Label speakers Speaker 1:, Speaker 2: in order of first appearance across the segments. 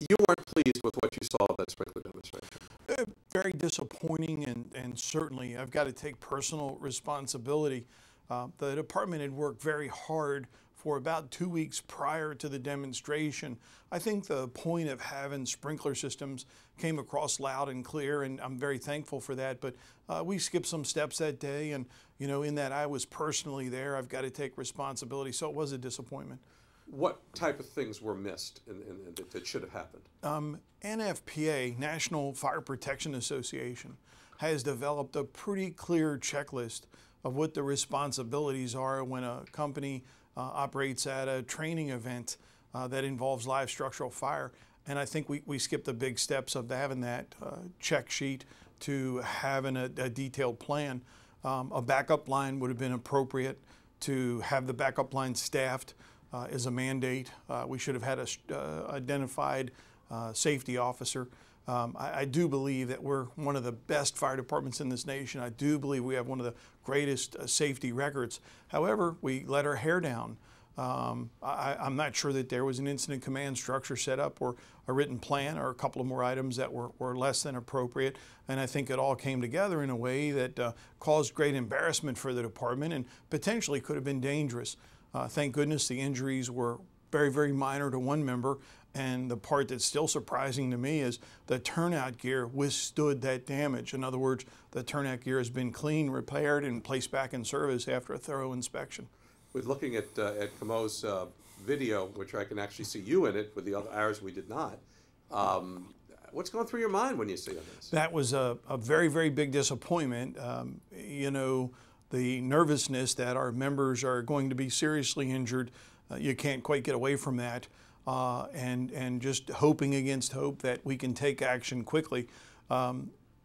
Speaker 1: You weren't pleased with what you saw of that sprinkler demonstration.
Speaker 2: Very disappointing, and certainly I've got to take personal responsibility. The department had worked very hard for about 2 weeks prior to the demonstration. I think the point of having sprinkler systems came across loud and clear, and I'm very thankful for that. But we skipped some steps that day, and in that I was personally there, I've got to take responsibility. So it was a disappointment.
Speaker 1: What type of things were missed that should have happened?
Speaker 2: NFPA, National Fire Protection Association, has developed a pretty clear checklist of what the responsibilities are when a company operates at a training event that involves live structural fire. And I think we skipped the big steps of having that check sheet to having a detailed plan. A backup line would have been appropriate. To have the backup line staffed is a mandate. We should have had a identified safety officer. I do believe that we're one of the best fire departments in this nation. I do believe we have one of the greatest safety records. However, we let our hair down. I'm not sure that there was an incident command structure set up or a written plan or a couple of more items that were less than appropriate. And I think it all came together in a way that caused great embarrassment for the department and potentially could have been dangerous. Thank goodness the injuries were very, very minor to one member. And the part that's still surprising to me is the turnout gear withstood that damage. In other words, the turnout gear has been cleaned, repaired, and placed back in service after a thorough inspection.
Speaker 1: With looking at Camo's video, which I can actually see you in it, with the other hours we did not, what's going through your mind when you see this?
Speaker 2: That was a very, very big disappointment. The nervousness that our members are going to be seriously injured, you can't quite get away from that. And just hoping against hope that we can take action quickly.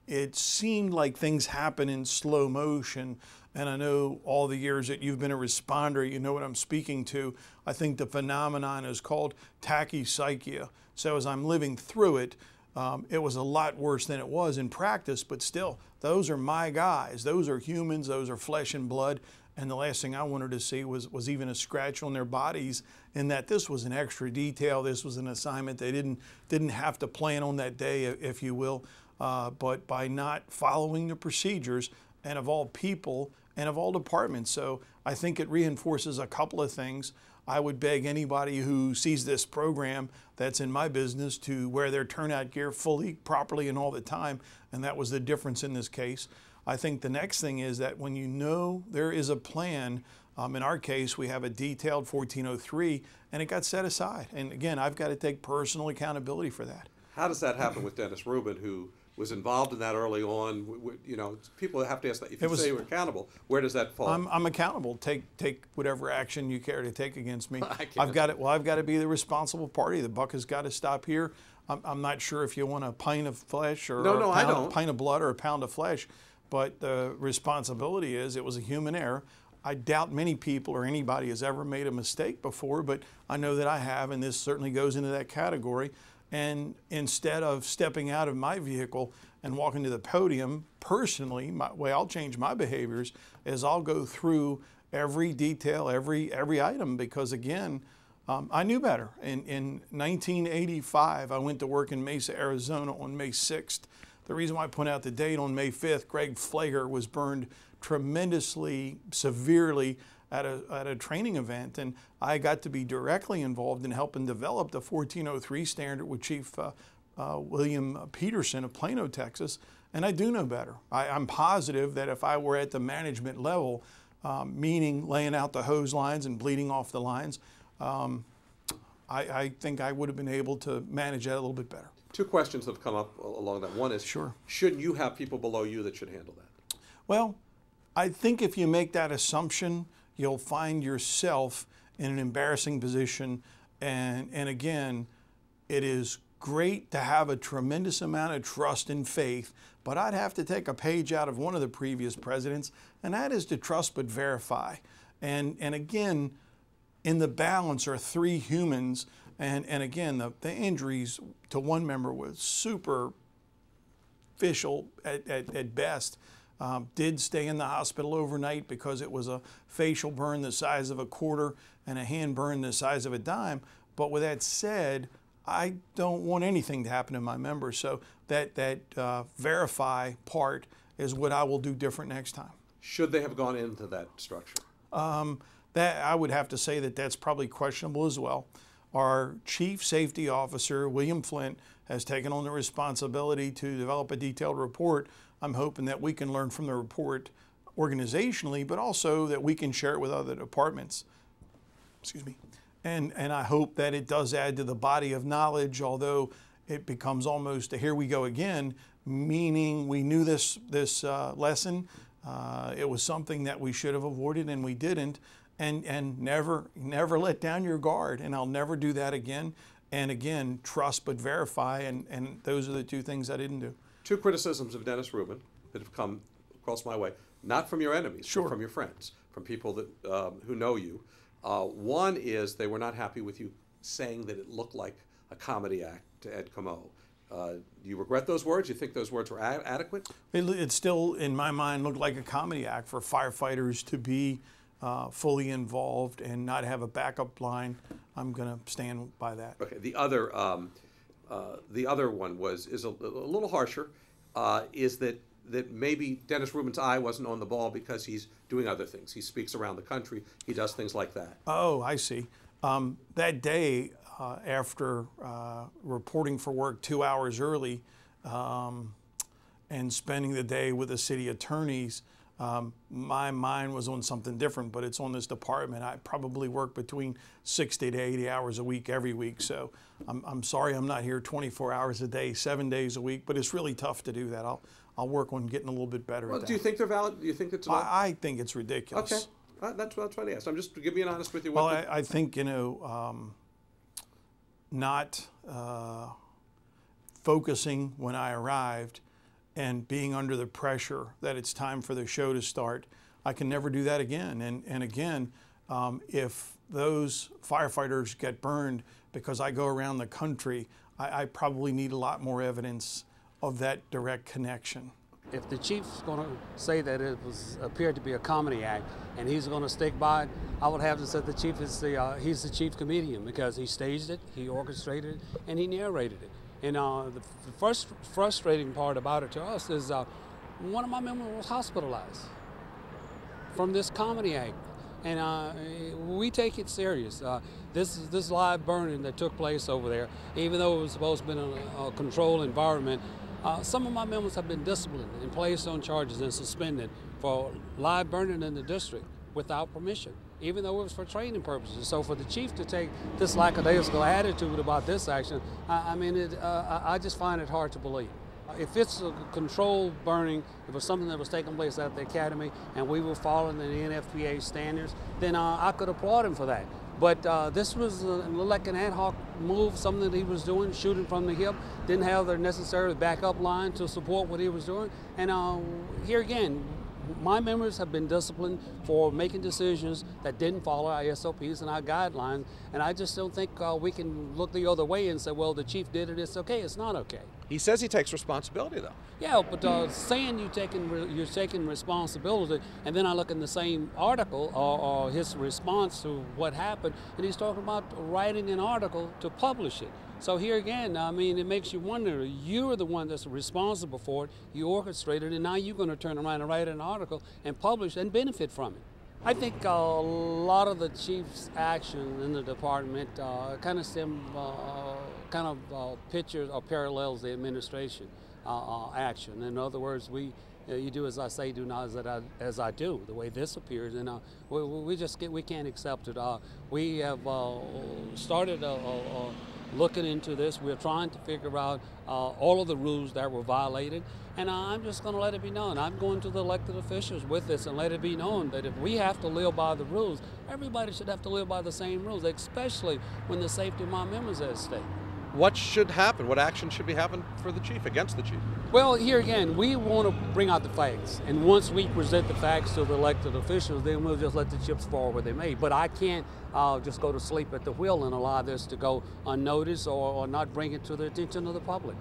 Speaker 2: It seemed like things happen in slow motion, and I know all the years that you've been a responder, you know what I'm speaking to. I think the phenomenon is called tachypsychia. So as I'm living through it, it was a lot worse than it was in practice, but still, those are my guys. Those are humans, those are flesh and blood. And the last thing I wanted to see was even a scratch on their bodies, in that this was an extra detail. This was an assignment they didn't have to plan on that day, if you will. But by not following the procedures, and of all people and of all departments. So I think it reinforces a couple of things. I would beg anybody who sees this program that's in my business to wear their turnout gear fully, properly, and all the time. And that was the difference in this case. I think the next thing is that when you know there is a plan, in our case, we have a detailed 1403, and it got set aside. And again, I've got to take personal accountability for that.
Speaker 1: How does that happen with Dennis Rubin, who was involved in that early on? People have to ask that. If you say you're accountable, where does that fall?
Speaker 2: I'm accountable. Take whatever action you care to take against me. I've got to be the responsible party. The buck has got to stop here. I'm not sure if you want a pint of flesh or a pint of blood or a pound of flesh. But the responsibility is it was a human error. I doubt many people or anybody has ever made a mistake before, but I know that I have, and this certainly goes into that category. And instead of stepping out of my vehicle and walking to the podium, personally, the way I'll change my behaviors is I'll go through every detail, every item, because again, I knew better. In 1985, I went to work in Mesa, Arizona on May 6th. The reason why I point out the date, on May 5th, Greg Flager was burned tremendously, severely at a training event, and I got to be directly involved in helping develop the 1403 standard with Chief William Peterson of Plano, Texas, and I do know better. I'm positive that if I were at the management level, meaning laying out the hose lines and bleeding off the lines, I think I would have been able to manage that a little bit better.
Speaker 1: Two questions have come up along that. One is, shouldn't you have people below you that should handle that?
Speaker 2: Well, I think if you make that assumption, you'll find yourself in an embarrassing position. And again, it is great to have a tremendous amount of trust and faith, but I'd have to take a page out of one of the previous presidents, and that is to trust but verify. And again, in the balance are three humans. And again, the injuries to one member was superficial at best. Did stay in the hospital overnight because it was a facial burn the size of a quarter and a hand burn the size of a dime. But with that said, I don't want anything to happen to my members. So that verify part is what I will do different next time.
Speaker 1: Should they have gone into that structure?
Speaker 2: That I would have to say that that's probably questionable as well. Our Chief Safety Officer, William Flint, has taken on the responsibility to develop a detailed report. I'm hoping that we can learn from the report organizationally, but also that we can share it with other departments. Excuse me. And I hope that it does add to the body of knowledge, although it becomes almost a here we go again, meaning we knew this lesson. It was something that we should have avoided and we didn't. And never let down your guard. And I'll never do that again. And again, trust but verify. And those are the two things I didn't do.
Speaker 1: Two criticisms of Dennis Rubin that have come across my way, not from your enemies,
Speaker 2: sure,
Speaker 1: but from your friends, from people that who know you. One is they were not happy with you saying that it looked like a comedy act to Ed Como. Do you regret those words? You think those words were adequate?
Speaker 2: It still, in my mind, looked like a comedy act for firefighters to be fully involved and not have a backup line. I'm going to stand by that.
Speaker 1: Okay. The other one is a little harsher. Is that maybe Dennis Rubin's eye wasn't on the ball because he's doing other things. He speaks around the country. He does things like that.
Speaker 2: Oh, I see. That day, after reporting for work 2 hours early and spending the day with the city attorneys, my mind was on something different, but it's on this department. I probably work between 60 to 80 hours a week every week. So I'm sorry I'm not here 24 hours a day, 7 days a week, but it's really tough to do that. I'll work on getting a little bit better at that.
Speaker 1: Do you think they're valid? Do you think it's
Speaker 2: I think it's ridiculous.
Speaker 1: Okay. That's what I asked. I'm just being honest with you.
Speaker 2: Well, I think, not focusing when I arrived and being under the pressure that it's time for the show to start, I can never do that again. And again, if those firefighters get burned because I go around the country, I probably need a lot more evidence of that direct connection.
Speaker 3: If the chief's going to say that it appeared to be a comedy act and he's going to stick by it, I would have to say the chief is he's the chief comedian because he staged it, he orchestrated it, and he narrated it. And the first frustrating part about it to us is one of my members was hospitalized from this comedy act. And we take it serious. This live burning that took place over there, even though it was supposed to be in a controlled environment, some of my members have been disciplined and placed on charges and suspended for live burning in the district without permission, even though it was for training purposes. So for the chief to take this lackadaisical attitude about this action, I just find it hard to believe. If it's a controlled burning, if it was something that was taking place at the academy and we were following the NFPA standards, then I could applaud him for that. But this was like an ad hoc move, something that he was doing, shooting from the hip, didn't have the necessary backup line to support what he was doing. And here again, my members have been disciplined for making decisions that didn't follow our SOPs and our guidelines, and I just don't think we can look the other way and say, well, the chief did it, it's okay. It's not okay.
Speaker 4: He says he takes responsibility, though.
Speaker 3: Yeah, but saying you're taking responsibility, and then I look in the same article or his response to what happened, and he's talking about writing an article to publish it. So here again, I mean, it makes you wonder, you're the one that's responsible for it, you orchestrated it, and now you're going to turn around and write an article and publish and benefit from it. I think a lot of the chief's action in the department kind of pictures or parallels the administration action. In other words, you do as I say, do not as I do. The way this appears, and we can't accept it. We have started looking into this. We're trying to figure out all of the rules that were violated, and I'm just going to let it be known. I'm going to the elected officials with this and let it be known that if we have to live by the rules, everybody should have to live by the same rules, especially when the safety of my members is at stake.
Speaker 4: What should happen? What action should be happening for the chief, against the chief?
Speaker 3: Well, here again, we want to bring out the facts. And once we present the facts to the elected officials, then we'll just let the chips fall where they may. But I can't just go to sleep at the wheel and allow this to go unnoticed or not bring it to the attention of the public.